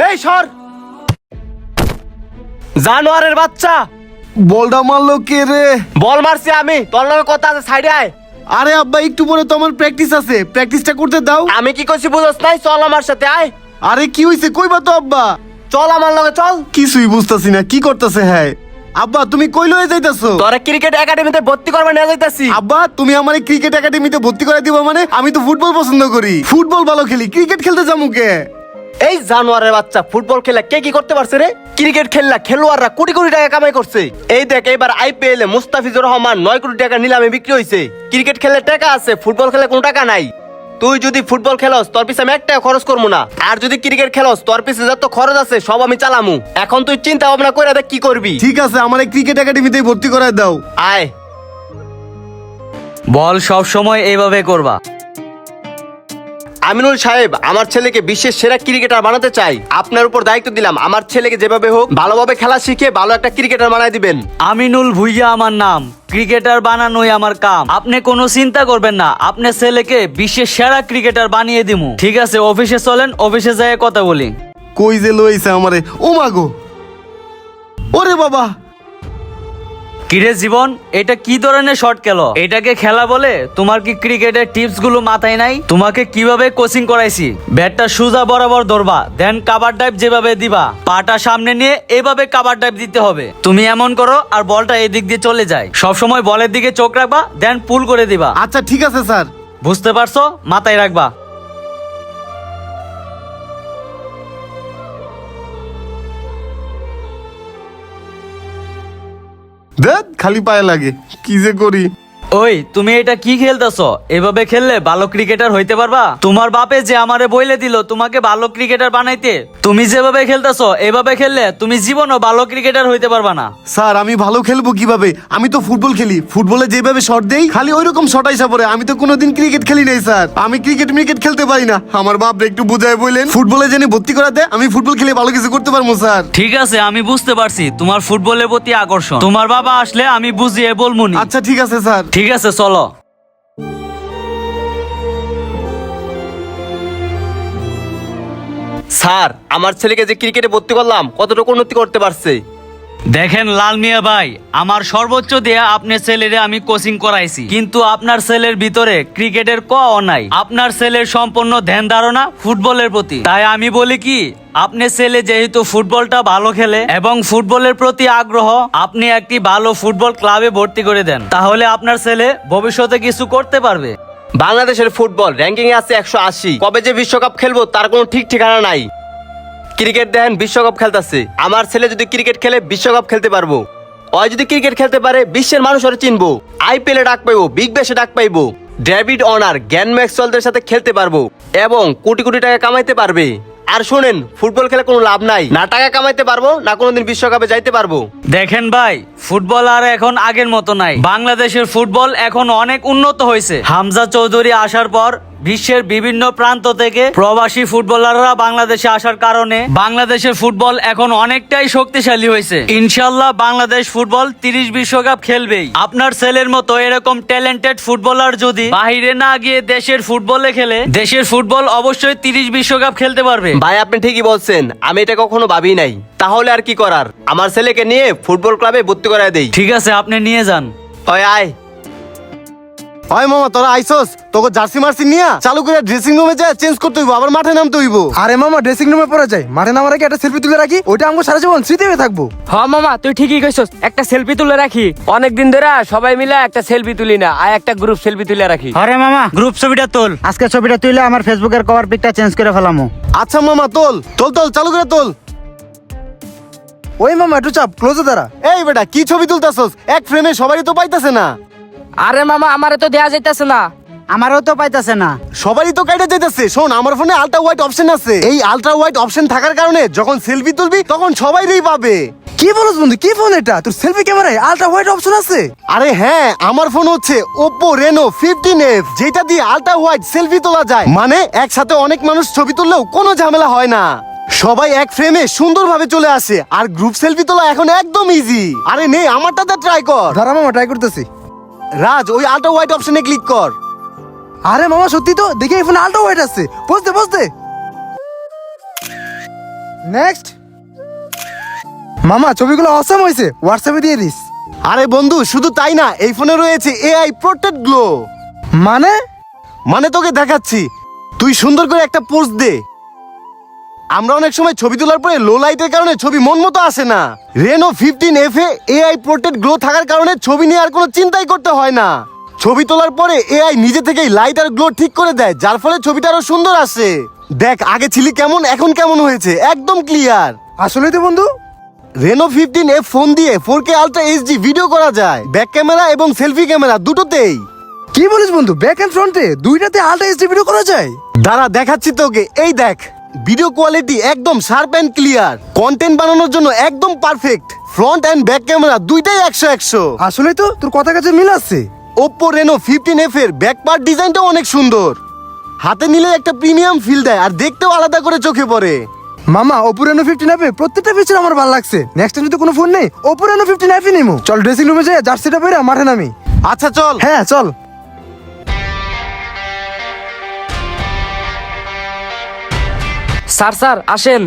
এই সর, জানোয়ারের বাচ্চা। বলটা মারলো কে রে? বল মারছি আমি, তোর লগে কথা আছে, সাইডে আয়। আরে আব্বা একটু পরে তো আমার প্র্যাকটিস আছে, প্র্যাকটিসটা করতে দাও। আমি কি করছি বুঝছ নাই? চল আমার সাথে আয়। আরে কি হইছে কইবা তো আব্বা। চল আমার লগে চল। কিছুই বুঝতাছি না কি করতেছে। হ্যাঁ আব্বা তুমি কই লয়ে যাইতাছো? তোরে ক্রিকেট একাডেমিতে ভর্তি করবে নিয়ে যাইতাছি। আব্বা তুমি আমারে ক্রিকেট একাডেমিতে ভর্তি করে দিবা মানে? আমি তো ফুটবল পছন্দ করি, ফুটবল ভালো খেলি, ক্রিকেট খেলতে যাবো কে? এই জানোয়ারের বাচ্চা, ফুটবল খেলা কে কি করতে পারছে রে? ক্রিকেট খেললা খেলোয়াড়রা কোটি কোটি টাকা কামাই করছে। এই দেখ এবার আইপিএল এ মুস্তাফিজুর রহমান 9 কোটি টাকা নিলামে বিক্রি হইছে। ক্রিকেট খেলে টাকা আছে, ফুটবল খেলে কোনো টাকা নাই। তুই যদি ফুটবল খেলস তোর পিছে আমি 1 টাকা খরচ করবো না, আর যদি ক্রিকেট খেলস তোর পিছে যত খরচ আছে সব আমি চালামু। এখন তুই চিন্তা ভাবনা করে দেখ কি করবি। ঠিক আছে আমারে ক্রিকেট একাডেমিতে ভর্তি করায় দাও। আয়। বল সব সময় এইভাবে করবা। আমিনুল সাহেব, আমার ছেলেকে বিশ্বের সেরা ক্রিকেটার বানাতে চাই। আপনার উপর দায়িত্ব দিলাম, আমার ছেলেকে যেভাবে হোক ভালোভাবে খেলা শিখে ভালো একটা ক্রিকেটার বানায় দিবেন। আমিনুল ভুইয়া আমার নাম, ক্রিকেটার বানানোই আমার কাম। আপনি কোনো চিন্তা করবেন না, আপনার ছেলেকে বিশ্বের সেরা ক্রিকেটার বানিয়ে দিমু। ঠিক আছে অফিসে চলেন, অফিসে যেয়ে কথা বলি। কই যে লইছে আমারে, ও মাগো, ওরে বাবা। কিরে জীবন, এটা কি ধরনের শট খেলো? এটাকে খেলা বলে? তোমার কি ক্রিকেটের টিপস গুলো মাথায় নাই? তোমাকে কিভাবে কোচিং করাইছি। ব্যাটটা সোজা বরাবর ধরবা, দেন কাভার ডাইভ যেভাবে দিবা, পাটা সামনে নিয়ে এভাবে কাভার ডাইভ দিতে হবে। তুমি এমন করো আর বলটা এই দিক দিয়ে চলে যায়। সব সময় বলের দিকে চোখ রাখবা, দেন পুল করে দিবা। আচ্ছা ঠিক আছে স্যার। বুঝতে পারছো? মাথায় রাখবা। দেখ খালি পায়ে লাগে, কি যে করি। ওই তুমি এটা কি খেলতেছো? এভাবে খেললে ভালো ক্রিকেটার হইতে পারবা? তোমার বাপে যে আমারে বইলে দিল তোমাকে ভালো ক্রিকেটার বানাইতে, তুমি যেভাবে খেলতেছো এভাবে খেললে তুমি জীবনও ভালো ক্রিকেটার হইতে পারবা না। স্যার আমি ভালো খেলবো কিভাবে? আমি তো ফুটবল খেলি, ফুটবলে যেভাবে শট দেই খালি ওই রকম শট আইসা পড়ে। আমি তো কোনোদিন ক্রিকেট খেলি নাই স্যার, আমি ক্রিকেট খেলতে পারি না। আমার বাপ একটু বুঝায় বললেন ফুটবলে জেনে ভর্তি করা দেয়, আমি ফুটবল খেলে ভালো কিছু করতে পারবো স্যার। ঠিক আছে আমি বুঝতে পারছি তোমার ফুটবলের প্রতি আকর্ষণ। তোমার বাবা আসলে আমি বুঝিয়ে বলবনি। আচ্ছা ঠিক আছে স্যার। ঠিক আছে চলো। স্যার, আমার ছেলেকে যে ক্রিকেটে ভর্তি করলাম কতটুকু উন্নতি করতে পারছে? দেখেন লাল মিয়া ভাই, আমার সর্বোচ্চ দিয়ে আপনার ছেলেরে আমি কোচিং করাইছি, কিন্তু আপনার ছেলের ভিতরে ক্রিকেটের কও নাই। আপনার ছেলের সম্পূর্ণ ধ্যান ধারণা ফুটবলের প্রতি। তাই আমি বলি কি, আপনার ছেলে যেহেতু ফুটবলটা ভালো খেলে এবং ফুটবলের প্রতি আগ্রহ, আপনি একটি ভালো ফুটবল ক্লাবে ভর্তি করে দেন, তাহলে আপনার ছেলে ভবিষ্যতে কিছু করতে পারবে। বাংলাদেশের ফুটবল র্যাঙ্কিং এ আছে 180। কবে যে বিশ্বকাপ খেলবো তার কোনো ঠিক ঠিকানা নাই। ক্রিকেট দেখেন বিশ্বকাপ খেলতেছে, আমার ছেলে যদি ক্রিকেট খেলে বিশ্বকাপ খেলতে পারবো। ওই যদি ক্রিকেট খেলতে পারে বিশ্বের মানুষ ওরে চিনবো, আইপিএল এ ডাক পাইবো, বিগ ব্যাশে ডাক পাইবো, ডেভিড অনার, গ্যান ম্যাক্সওয়েলদের সাথে খেলতে পারবো এবং কোটি কোটি টাকা কামাইতে পারবে। আর শোনেন, ফুটবল খেলে কোনো লাভ নাই, না টাকা কামাইতে পারবো না কোনোদিন বিশ্বকাপে যাইতে পারবো। দেখেন ভাই, ফুটবল আর এখন আগের মতো নাই। বাংলাদেশের ফুটবল এখন অনেক উন্নত হয়েছে। হামজা চৌধুরী আসার পর বিশ্বের বিভিন্ন প্রান্ত থেকে প্রবাসী ফুটবলাররা বাংলাদেশে আসার কারণে বাংলাদেশের ফুটবল এখন অনেকটাই শক্তিশালী হয়েছে। ইনশাল্লাহ বাংলাদেশ ফুটবল 30 বিশ্বকাপ খেলবেই। আপনার ছেলের মতো এরকম ট্যালেন্টেড ফুটবলার যদি বাইরে না গিয়ে দেশের ফুটবলে খেলে, দেশের ফুটবল অবশ্যই 30 বিশ্বকাপ খেলতে পারবে। ভাই আপনি ঠিকই বলছেন, আমি এটা কখনো ভাবি নাই। তাহলে আর কি করার, আমার ছেলেকে নিয়ে ফুটবল ক্লাবে ভর্তি করায় দেই। ঠিক আছে আপনি নিয়ে যান। ওই আয়। হয় মামা তোরা আইসোস, তোকে জার্সি মার্সি নিয়া চালু করে ড্রেসিং রুমে যা চেঞ্জ করতে হইব, আবার মাঠে নামতে হইব। আরে মামা ড্রেসিং রুমে পরে যাই, মাঠে নামার আগে একটা সেলফি তুলে রাখি, ওইটা আমাকে সারা জীবন স্মৃতি হয়ে থাকবো। হ্যাঁ মামা তুই ঠিকই কইছস, একটা সেলফি তুলে রাখি। অনেকদিন ধরে সবাই মিলে একটা সেলফি তুলি না, আর একটা গ্রুপ সেলফি তুলে রাখি। আরে মামা গ্রুপ ছবিটা তোল, আজকে ছবিটা তুইলে আমার ফেসবুকের কভার পিকটা চেঞ্জ করে ফেলামু। আচ্ছা মামা তোল তোল তোল, চালু করে তোল। ওই মামা একটু চাপ, ক্লোজে দাঁড়া। এই বেটা কি ছবি তুলতাছস? এক ফ্রেমে সবারই তো পাইতাছে না। আরে মামা আমারে তো দেয়া যাইতাছে না। আমারও তো পাইতাছে না। সবারই তো কাইটা যাইতাছে। শোন, আমার ফোনে আলট্রা ওয়াইড অপশন আছে, এই আলট্রা ওয়াইড অপশন থাকার কারণে যখন সেলফি তুলবি তখন সবাইই পাবে। কি বলছ বন্ধু, কি ফোন এটা? তোর সেলফি ক্যামেরায় আলট্রা ওয়াইড অপশন আছে? আরে হ্যাঁ, আমার ফোন হচ্ছে Oppo Reno 15F, যেটা দিয়ে আলট্রা ওয়াইড সেলফি তোলা যায়। মানে একসাথে অনেক মানুষ ছবি তুললেও কোনো ঝামেলা হয় না, সবাই এক ফ্রেমে সুন্দরভাবে চলে আসে। আর গ্রুপ সেলফি তোলা এখন একদম ইজি। আরে নে আমারটাতে ট্রাই কর। দাঁড়া মামা ট্রাই করতেছি। রাজ ওই আলট্রা ওয়াইড অপশনে ক্লিক কর। আরে মামা সত্যি তো, দেখি এই ফোনে আলট্রা ওয়াইড আছে। বসতে বসতে নেক্সট। মামা ছবিগুলো অসাম হয়েছে, হোয়াটসঅ্যাপে দিয়ে দিস। আরে বন্ধু শুধু তাই না, এই ফোনে রয়েছে এআই প্রোটেক্ট গ্লো। মানে তোকে দেখাচ্ছি, তুই সুন্দর করে একটা পোস্ট দে। আমরা অনেক সময় ছবি তোলার পরে লো লাইটের কারণে ছবি মন মতো আসে না। রেনো 15F এ এআই প্রোটেক্ট গ্লো থাকার কারণে ছবি নিয়ে আর কোনো চিন্তাই করতে হয় না। ছবি তোলার পরে এআই নিজে থেকেই লাইট আর গ্লো ঠিক করে দেয়, যার ফলে ছবিটা আরো সুন্দর আসে। দেখ আগে ছিলি কেমন, এখন কেমন হয়েছে, একদম ক্লিয়ার। আসলেই তো বন্ধু। রেনো 15F ফোন দিয়ে 4K আলট্রা এইচডি ভিডিও করা যায়, ব্যাক ক্যামেরা এবং সেলফি ক্যামেরা দুটোতেই। কি বলিস বন্ধু, ব্যাক এন্ড ফ্রন্টে দুইটাতে আলট্রা এইচডি ভিডিও করা যায়? দাঁড়া দেখাচ্ছি তোকে, এই দেখ ভিডিও কোয়ালিটি একদম শার্প এন্ড ক্লিয়ার, কন্টেন্ট বানানোর জন্য একদম perfect. Front end back camera দুইটাই 100/100। আসলেই তো তোর কথা কাছে মিল আছে। ওপ্পো রেনো 15F এর ব্যাক পার্ট ডিজাইনটাও অনেক সুন্দর, হাতে নিলে একটা প্রিমিয়াম ফিল দেয় আর দেখতেও আলাদা করে চোখে পড়ে। মামা ওপো রেনো 15F প্রত্যেকটা ফিচার আমার ভালো লাগছে। নেক্সট টাইম যদি কোনো ফোন নেই ওপো রেনো 15F নিমু। চল ড্রেসিং রুমে যাই, জার্সিটা পরে মাঠে নামি। আচ্ছা চল। হ্যাঁ চল। স্যার আসেন।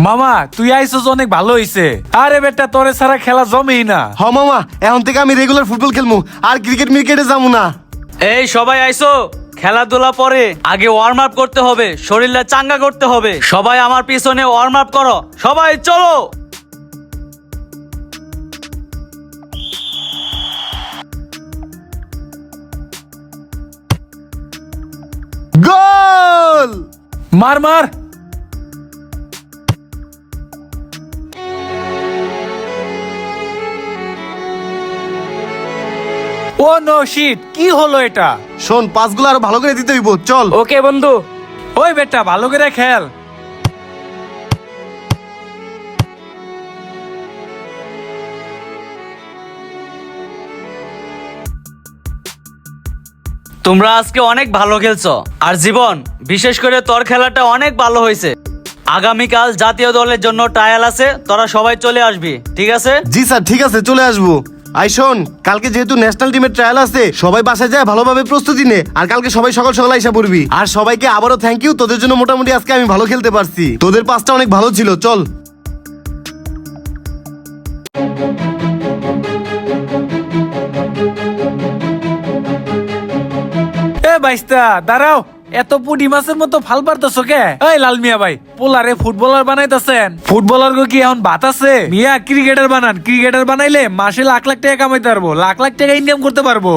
মামা তুই আইসস অনেক ভালো হইছে। আরে বেটা তোরে ছাড়া খেলা জমেই না। হ মামা, এখন থেকে আমি রেগুলার ফুটবল খেলবো, আর ক্রিকেট মিরকেটে যাবো না। এই সবাই আইসো, খেলাধুলা পরে আগে ওয়ার্ম আপ করতে হবে, শরীরটা চাঙ্গা করতে হবে। সবাই আমার পিছনে ওয়ার্ম আপ করো, সবাই চলো। গোল! মার মার। ও নো শিট, কি হলো এটা? শোন, পাসগুলো আরো ভালো করে দিতে হইব, চল। ওকে বন্ধু। ওই বেটা ভালো করে খেল। তোমরা আজকে অনেক ভালো খেলছো। আর জীবন, বিশেষ করে তোর খেলাটা অনেক ভালো হয়েছে। আগামীকাল জাতীয় দলের জন্য ট্রায়াল আছে, তোরা সবাই চলে আসবি, ঠিক আছে? জি স্যার, ঠিক আছে, চলে আসবো। আই শোন, কালকে যেহেতু ন্যাশনাল টিমের ট্রায়াল আছে, সবাই বাসায় যায় ভালোভাবে প্রস্তুতি নে। আর কালকে সবাই সকাল সকাল আইসা পড়বি। আর সবাইকে আবারও থ্যাংক ইউ, তোদের জন্য মোটামুটি আজকে আমি ভালো খেলতে পারছি। তোদের পাসটা অনেক ভালো ছিল, চল। এ বাইস্তা দাঁড়াও, এত পুডি মাছের মতো ফাল পারতেছো কে? এই লাল মিয়া ভাই, পোলারে ফুটবলার বানাইতেছেন। ফুটবলার কি এখন ভাত আছে? মিয়া ক্রিকেটার বানান, ক্রিকেটার বানাইলে মাসে লাখ লাখ টাকা কামাইতে পারবো, লাখ লাখ টাকা ইনকাম করতে পারবো।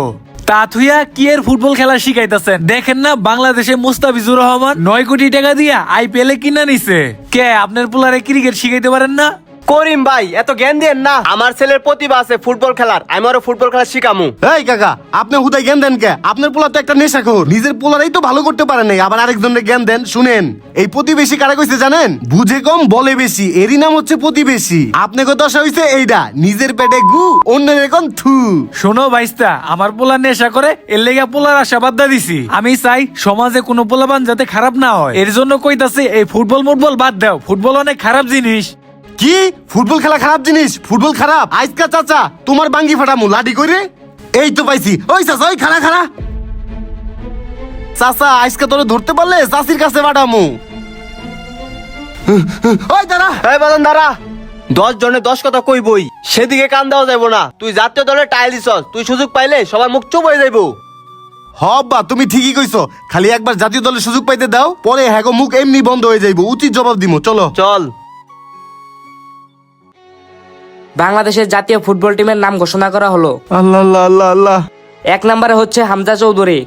তা থুইয়া কি এর ফুটবল খেলা শিখাইতেছেন? দেখেন না বাংলাদেশে মুস্তাফিজুর রহমান 9 কোটি টাকা দিয়া IPL এ কিনা নিছে। কে আপনার পোলারে ক্রিকেট শিখাইতে পারেন না? করিম ভাই এত জ্ঞান দেন না, আমার ছেলের প্রতিভা আছে ফুটবল খেলার, আমি আরো ফুটবল খেলা শিখামু। এই কাকা, আপনি হুদাই জ্ঞান দেন কে? আপনার পোলা তো একটা নেশাখোর, নিজের পোলারাই তো ভালো করতে পারে নাই, আবার আরেকজনের জ্ঞান দেন। শুনেন, এই প্রতিবেশী কারা কইছে জানেন? বুঝে কম বলে বেশি, এরই নাম হচ্ছে প্রতিবেশী। আপনাকে দশা হইছে এইটা, নিজের পেটে গু, অন্যের এখন থু। শোনো ভাইস্তা, আমার পোলা নেশা করে, এর লেগা পোলার আশা বাদ দিছি। আমি চাই সমাজে কোনো পোলাবান যাতে খারাপ না হয়, এর জন্য কইতাছি এই ফুটবল বাদ দাও, ফুটবল অনেক খারাপ জিনিস। কি ফুটবল খেলা খারাপ জিনিস? ফুটবল খারাপ? আজকা চাচা তোমার বাঙ্গি ফাটামু লাঠি করে। এই তো পাইছি, ওই চাচা, ওই খাড়া খাড়া চাচা, আজকে তোরে ধরতে পারলে চাচির কাছে পাঠামু। ওই দাঁড়া। এই বাদন দাঁড়া, 10 জনে 10 কথা কইবই, সেদিকে কান দেওয়া যাবো না। তুই জাতীয় দলের টাইল দিছস, তুই সুযোগ পাইলে সবার মুখ চুপ হয়ে যাইবো। হব্বা, তুমি ঠিকই কইছো, খালি একবার জাতীয় দলের সুযোগ পাইতে দাও, পরে হ্যাগো মুখ এমনি বন্ধ হয়ে যাইবো, উচিত জবাব দিমু। চলো চল। বাংলাদেশের জাতীয় ফুটবল টিমের নাম ঘোষণা করা হলো। আল্লাহ আল্লাহ আল্লাহ আল্লাহ। 1 নম্বরে হচ্ছে হামজা চৌধুরী।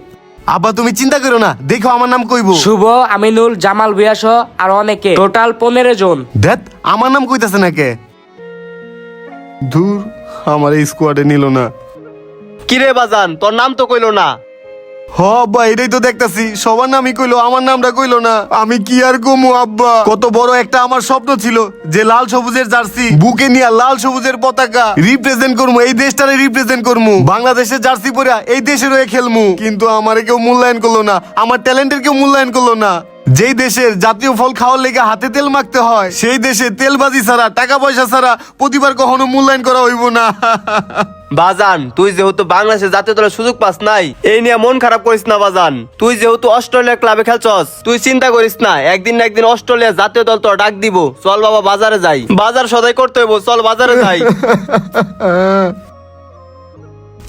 আব্বা তুমি চিন্তা করো না, দেখো আমার নাম কইবো। শুভ, আমিনুল, জামাল, বিয়াস আর অনেকে, টোটাল 15 জন। দেখ আমার নাম কইতাছে না কে? দূর, আমার এই স্কোয়াডে নিল না। কিরে বাজান, তোর নাম তো কইলো না। হ আব্বা, এটাই তো দেখতাছি, সবার নামই কইলো, আমার নামটা কইলো না। আমি কি আর কমু আব্বা, কত বড় একটা আমার স্বপ্ন ছিল যে লাল সবুজের জার্সি বুকে নিয়ে লাল সবুজের পতাকা রিপ্রেজেন্ট করমু, এই দেশটারে রিপ্রেজেন্ট করমু, বাংলাদেশের জার্সি পরে এই দেশের হয়ে খেলমু। কিন্তু আমারে কেউ মূল্যায়ন করলো না, আমার ট্যালেন্টের কেউ মূল্যায়ন করলো না। যেই দেশের জাতীয় ফল খাওয়ার লেগে হাতে তেল মাখতে হয়, সেই দেশে তেলবাজি ছাড়া, টাকা পয়সা ছাড়া প্রতিবার কখনো মূল্যায়ন করা হইব না। বাজান তুই যেহেতু বাংলাদেশের জাতীয় দলের সুযোগ পাস নাই, এই নিয়ে মন খারাপ করিস না বাজান। তুই যেহেতু অস্ট্রেলিয়া ক্লাবে খেলছস, তুই চিন্তা করিস না, একদিন না একদিন অস্ট্রেলিয়া জাতীয় দল তো ডাক দিব। চল বাবা বাজারে যাই, বাজার সদাই করতে হইব, চল বাজারে যাই।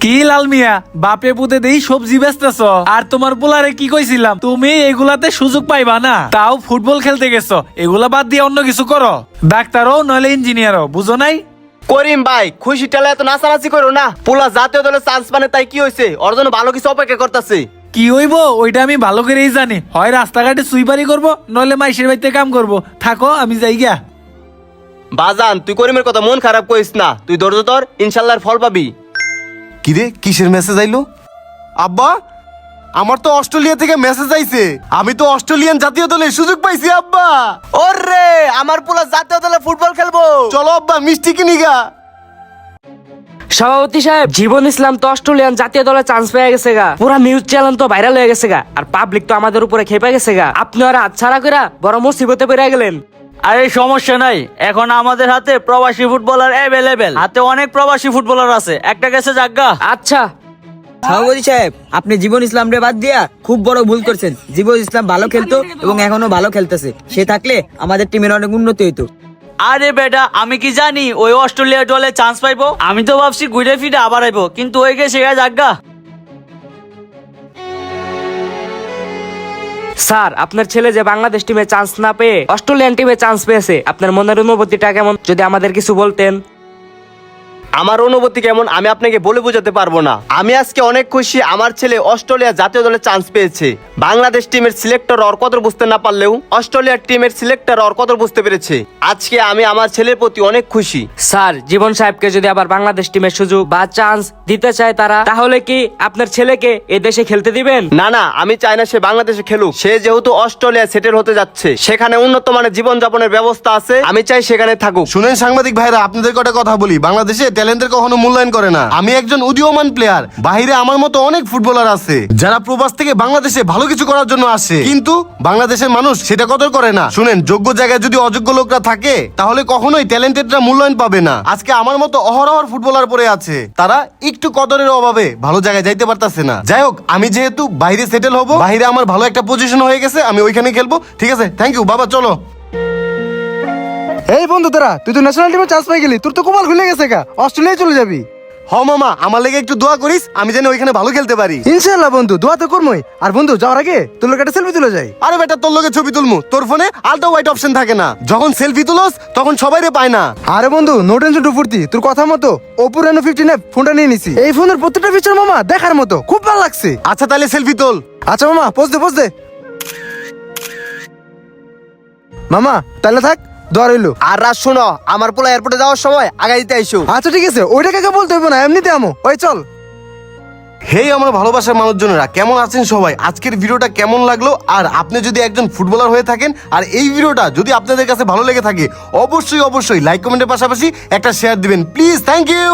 কি লাল মিয়া, বাপে পুতে দেই সবজি বেচতেছ, আর তোমার পোলারে কি কইছিলাম, তুমি এগুলাতে সুযোগ পাইবা না, তাও ফুটবল খেলতে গেছো। এগুলা বাদ দিয়ে অন্য কিছু করো, ডাক্তারও নইলে ইঞ্জিনিয়ারও, বুঝো নাই? করিম ভাই খুশি টেলা এত নাচানাচি করো না। পোলা জাতীয় দলের চান্স মানে তাই কি হয়েছে, ওর জন্য ভালো কিছু অপেক্ষা করতেছে। কি হইব ওইটা আমি ভালো করেই জানি, হয় রাস্তাঘাটে সুইপারি করবো, নইলে মাইশের বাড়িতে কাম করব। থাকো আমি যাই গিয়া। বাজান তুই করিমের কথা মন খারাপ করিস না, তুই ধৈর্য ধর, ইনশাল্লাহ ফল পাবি। কিরে কিসের মেসেজ আইলো? আব্বা আমার তো অস্ট্রেলিয়া থেকে মেসেজ আইছে, আমি তো অস্ট্রেলিয়ান জাতীয় দলের সুযোগ পাইছি আব্বা। ওরে আমার পোলা জাতীয় দলে ফুটবল খেলবো। চলো আব্বা মিষ্টি কিনি গা। সভাপতি সাহেব, জীবন ইসলাম তো অস্ট্রেলিয়ান জাতীয় দলে চান্স পেয়ে গেছে গা, পুরা নিউজ চ্যানেল তো ভাইরাল হয়ে গেছে গা, আর পাবলিক তো আমাদের উপরে খেপে গেছে গা। আপনি আর হাতছাড়া করে বড় মুসিবতে পড়ে গেলেন। আরে সমস্যা নাই, এখন আমাদের হাতে প্রবাসী ফুটবলার অ্যাভেলেবেল, হাতে অনেক প্রবাসী ফুটবলার আছে, একটা গেছে জাগা। আচ্ছা সভাপতি সাহেব, আপনি জীবন ইসলাম রে বাদ দিয়া খুব বড় ভুল করছেন। জীবন ইসলাম ভালো খেলতো এবং এখনো ভালো খেলতেছে, সে থাকলে আমাদের টিমের অনেক উন্নতি হইতো। আরে বেটা, আমি কি জানি ওই অস্ট্রেলিয়া দলে চান্স পাইবো? আমি তো ভাবছি ঘুরে ফিরে আবার আইবো, কিন্তু ওই গেছে জাগা। স্যার, আপনার ছেলে যে বাংলাদেশ টিমে চান্স না পেয়ে অস্ট্রেলিয়ান টিমে চান্স পেয়েছে, আপনার মনের অনুভূতিটা কেমন যদি আমাদের কিছু বলতেন? আমার অনুভূতি কেমন আমি আপনাকে বলে বোঝাতে পারবো না। আমি আজকে অনেক খুশি আমার ছেলে অস্ট্রেলিয়া জাতীয় দলে চান্স পেয়েছে। বাংলাদেশ টিমের সিলেক্টর ওর কদর বুঝতে না পারলেও অস্ট্রেলিয়ার টিমের সিলেক্টর ওর কদর বুঝতে পেরেছে। আজকে আমি আমার ছেলের প্রতি অনেক খুশি। স্যার, জীবন সাহেবকে যদি আবার বাংলাদেশ টিমের সুযোগ বা চান্স দিতে চায় তারা, তাহলে কি আপনার ছেলেকে এ দেশে খেলতে দিবেন? না না, আমি চাই না সে বাংলাদেশে খেলুক। সে যেহেতু অস্ট্রেলিয়া সেটেল হতে যাচ্ছে, সেখানে উন্নত মানের জীবনযাপনের ব্যবস্থা আছে, আমি চাই সেখানে থাকুক। শুনেন সাংবাদিক ভাইরা, আপনাদের কটা কথা বলি। বাংলাদেশে ট্যালেন্টের কখনো মূল্যায়ন করে না। আমি একজন উদীয়মান প্লেয়ার, বাইরে আমার মতো অনেক ফুটবলার আছে যারা প্রবাস থেকে বাংলাদেশে ভালো কিছু করার জন্য আসে, কিন্তু বাংলাদেশের মানুষ সেটা কদর করে না। শুনেন, যোগ্য জায়গায় যদি অযোগ্য লোকরা থাকে তাহলে কখনোই ট্যালেন্টেডরা মূল্যায়ন পাবে না। আজকে আমার মতো অহরহর ফুটবলার পড়ে আছে, তারা একটু কদরের অভাবে ভালো জায়গায় যাইতে পারতাছে না। যাই হোক, আমি যেহেতু বাইরে সেটেল হব, বাইরে আমার ভালো একটা পজিশন হয়ে গেছে, আমি ওইখানে খেলবো। ঠিক আছে, থ্যাংক ইউ বাবা, চলো। এই বন্ধু, তোরা তুই তো ন্যাশনাল টিমে চান্স পেয়ে গেলি, তোর তো কপাল খুলে গেছে গা, অস্ট্রেলিয়ায় চলে যাবি। হ মামা, আমার লেগে একটু দোয়া করিস, আমি যেন ওইখানে ভালো খেলতে পারি। ইনশাআল্লাহ বন্ধু, দোয়া তো করবোই। আর বন্ধু, যাওয়ার আগে তোর লোক একটা সেলফি তুলে যায়। আরে বেটা, তোর লগে ছবি তুলমু, তোর ফোনে আলট্রা ওয়াইড অপশন থাকে না, যখন সেলফি তুলস তখন সবাই রে পায় না। আরে বন্ধু, নো টেনশন টু ফুর্তি, তোর কথা মতো Oppo Reno 15F ফোনটা নিয়ে নিছি। এই ফোনের প্রত্যেকটা ফিচার মামা দেখার মতো, খুব ভালো লাগছে। আচ্ছা তাহলে সেলফি তোল। আচ্ছা মামা, পোজ দে মামা, তাহলে থাক, দোয়া রইলো। আর রাত শোনো, আমার পোলা এয়ারপোর্টে যাওয়ার সময় আগাই দিতে আইসো। আচ্ছা ঠিক আছে, ওইটা কাকে বলতে হইব না, এমনিতে আমো। ওই চল। হেই আমার ভালোবাসার মানুষজনেরা, কেমন আছেন সবাই? আজকের ভিডিওটা কেমন লাগলো? আর আপনি যদি একজন ফুটবলার হয়ে থাকেন আর এই ভিডিওটা যদি আপনাদের কাছে ভালো লেগে থাকে, অবশ্যই লাইক কমেন্টের পাশাপাশি একটা শেয়ার দিবেন প্লিজ। Thank you.